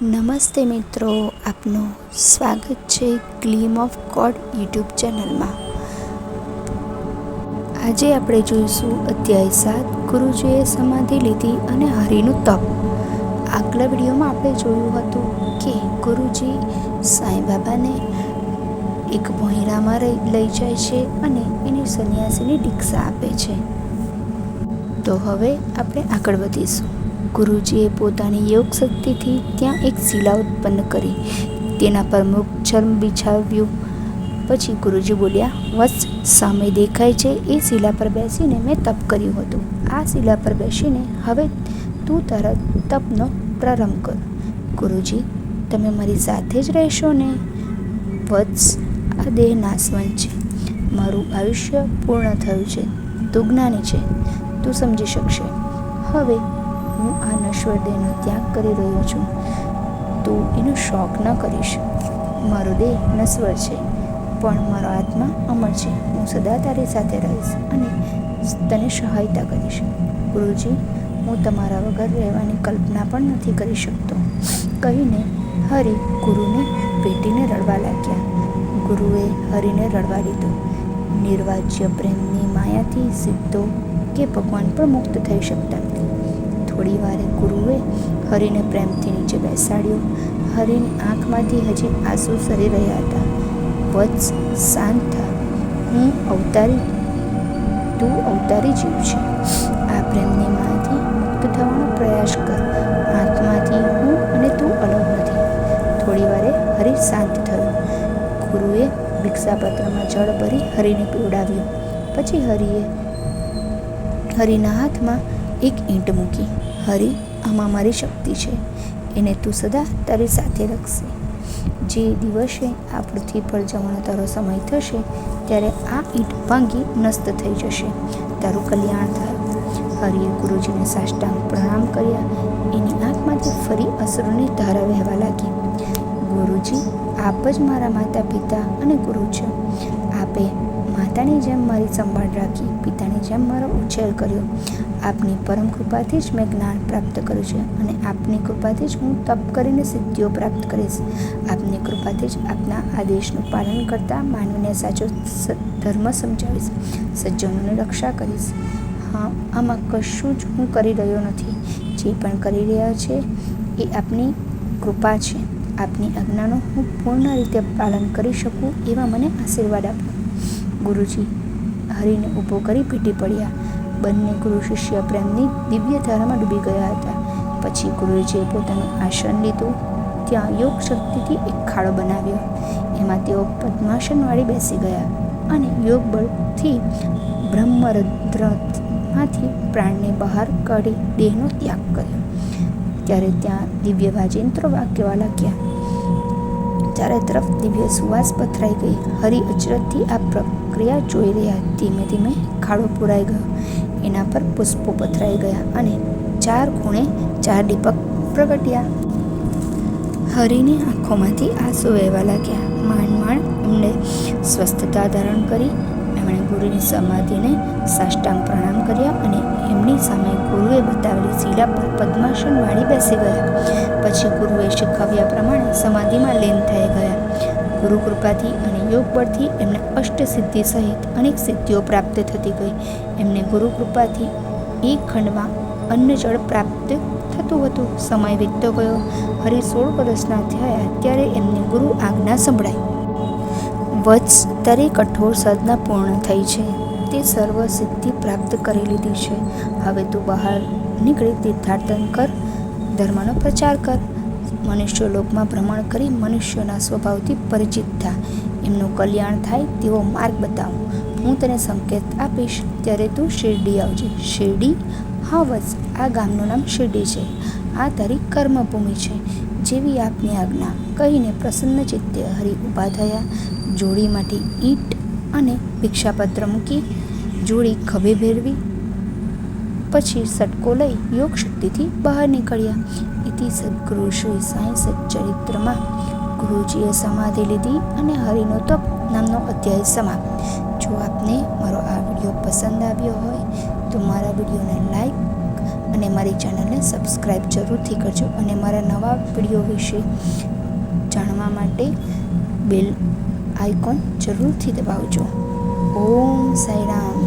નમસ્તે મિત્રો, આપનું સ્વાગત છે ગ્લીમ ઓફ ગોડ યુટ્યુબ ચેનલમાં। આજે આપણે જોઈશું અધ્યાય 7, ગુરુજીએ સમાધિ લીધી અને હરિનું તપ। આગલા વિડીયોમાં આપણે જોયું હતું કે ગુરુજી સાંઈબાબાને એક ભોંયરામાં લઈ જાય છે અને એની સંન્યાસીની દીક્ષા આપે છે। તો હવે આપણે આગળ વધીશું। ગુરુજીએ પોતાની યોગ શક્તિથી ત્યાં એક શિલા ઉત્પન્ન કરી, તેના પર મૃગચર્મ બિછાવ્યું। પછી ગુરુજી બોલ્યા, વત્સ, સામે દેખાય છે એ શિલા પર બેસીને મેં તપ કર્યું હતું। આ શિલા પર બેસીને હવે તું તારા તપનો પ્રારંભ કર। ગુરુજી, તમે મારી સાથે જ રહેશો ને? વત્સ, આ દેહ નાશવંત છે, મારું આયુષ્ય પૂર્ણ થયું છે, તું જ્ઞાની છે, તું સમજી શકશે। હવે હું આ નશ્વર દેહનો ત્યાગ કરી રહ્યો છું, તું એનો શોખ ન કરીશ। મારો દેહ નશ્વર છે, પણ મારો આત્મા અમર છે। હું સદા તારી સાથે રહીશ અને તને સહાયતા કરીશ। ગુરુજી, હું તમારા વગર રહેવાની કલ્પના પણ નથી કરી શકતો, કહીને હરિ ગુરુને ભેટીને રડવા લાગ્યા। ગુરુએ હરિને રડવા દીધો। નિર્વાચ્ય પ્રેમની માયાથી સિદ્ધો કે ભગવાન પણ મુક્ત થઈ શકતા નથી। થોડી વારે ગુરુએ હરિને પ્રેમથી નીચે બેસાડ્યો। હરિની આંખમાંથી હજી આંસુ સરી રહ્યા હતા। વત્સ, શાંત થા, તું અવતારી જીવ છે। આ પ્રેમની માયાથી મુક્ત થવાનો પ્રયાસ કર। આંખમાંથી હું અને તું અલગ નથી। થોડી વારે હરિ શાંત થયો। ગુરુએ ભિક્ષાપત્રમાં જળ ભરી હરિને પીવડાવ્યું। પછી હરિના હાથમાં એક ઈંટ મૂકી। હરિ, આમાં મારી શક્તિ છે, એને તું સદા તારી સાથે રાખશે। જે દિવસે આ પૃથ્વી પર જવાનો તારો સમય થશે, ત્યારે આ ઈંટ ભાંગી નષ્ટ થઈ જશે, તારું કલ્યાણ થાય। હરિએ ગુરુજીને સાષ્ટાંગ પ્રણામ કર્યા। એની આંખમાંથી ફરી અશ્રુની ધારા વહેવા લાગી। ગુરુજી, આપ જ મારા માતા પિતા અને ગુરુ છો। આપે માતાની જેમ મારી સંભાળ રાખી, પિતાની જેમ મારો ઉછેર કર્યો। આપની પરમ કૃપાથી જ મેં જ્ઞાન પ્રાપ્ત કર્યું છે અને આપની કૃપાથી જ હું તપ કરીને સિદ્ધિઓ પ્રાપ્ત કરીશ। આપની કૃપાથી જ આપના આદેશનું પાલન કરતા માનવીને સાચો ધર્મ સમજાવીશ, સજ્જનોની રક્ષા કરીશ। હા, આમાં કશું જ હું કરી રહ્યો નથી, જે પણ કરી રહ્યા છે એ આપની કૃપા છે। આપની આજ્ઞાનું હું પૂર્ણ રીતે પાલન કરી શકું એવા મને આશીર્વાદ આપો। ગુરુજી હરિને ઊભો કરી ભેટી પડ્યા। બંને ગુરુ શિષ્ય પ્રેમની દિવ્ય ધારામાં ડૂબી ગયા હતા। પછી ગુરુજીએ પોતાનું આસન લીધું। ત્યાં યોગ શક્તિથી એક ખાડો બનાવ્યો, એમાં તેઓ પદ્માસનવાળી બેસી ગયા અને યોગ બળથી બ્રહ્મરંધ્રમાંથી પ્રાણને બહાર કાઢી દેહનો ત્યાગ કર્યો। ત્યારે ત્યાં દિવ્ય વાજિંત્રો વાગવા લાગ્યા। ચારે તરફ દિવ્ય સુવાસ પથરાઈ ગઈ। હરિ અચરજથી આ પ્રક્રિયા જોઈ રહ્યા। ધીમે ધીમે ખાડો પુરાઈ ગયો, એના પર પુષ્પો પથરાઈ ગયા અને ચાર ખૂણે 4 દીપક પ્રગટ્યા। હરિની આંખોમાંથી આંસુ વહેવા લાગ્યા। માંડ એમણે સ્વસ્થતા ધારણ કરી। એમણે ગુરુની સમાધિને સાષ્ટાંગ પ્રણામ કર્યા અને એમની સામે ગુરુએ બતાવેલી શિલા પર પદ્માસન વાળી બેસી ગયા। પછી ગુરુએ શીખવ્યા પ્રમાણે સમાધિમાં લીન થઈ ગયા। ગુરુ કૃપાથી અને યોગ બળથી એમને અષ્ટસિદ્ધિ સહિત અનેક સિદ્ધિઓ પ્રાપ્ત થતી ગઈ। એમને ગુરુ કૃપાથી એક ખંડમાં અન્ન જળ પ્રાપ્ત થતું હતું। સમય વીતતો ગયો। હરિ 16 વર્ષના થયા ત્યારે એમને ગુરુ આજ્ઞા સંભળાઈ। વત્સ, તારી કઠોર સાધના પૂર્ણ થઈ છે, તે સર્વ સિદ્ધિ પ્રાપ્ત કરી લીધી છે। હવે તું બહાર નીકળી તીર્થાટન કર, ધર્મનો પ્રચાર કર, મનુષ્ય લોકમાં ભ્રમણ કરી મનુષ્યોના સ્વભાવથી પરિચિત થા, એમનું કલ્યાણ થાય તેવો માર્ગ બતાવ। હું તને સંકેત આપીશ ત્યારે તું શિરડી આવજે। શિરડી? હા વત્સ, આ ગામનું નામ શિરડી છે। આ તારી કર્મભૂમિ છે, જેવી આપની આજ્ઞા, કહીને પ્રસન્ન ચિત્તે હરિ ઊભા થયા। જોડીમાંથી ઈંટ અને ભિક્ષાપત્ર મૂકી જોડી ખભે ભેરવી, પછી સટકો લઈ યોગ શક્તિથી બહાર નીકળ્યા। ઇતિ સદગુરુ શ્રી સાંઈ સચ્ચરિત્રમાં ગુરુજીએ સમાધિ લીધી અને હરિનો તપ નામનો અધ્યાય સમાપ્ત। જો આપને મારો આ વિડીયો પસંદ આવ્યો હોય તો મારા વિડીયોને લાઈક અને મારી ચેનલને સબસ્ક્રાઈબ જરૂરથી કરજો અને મારા નવા વિડીયો વિશે જાણવા માટે બેલ આઇકોન જરૂરથી દબાવજો. ઓમ સાંઈ રામ.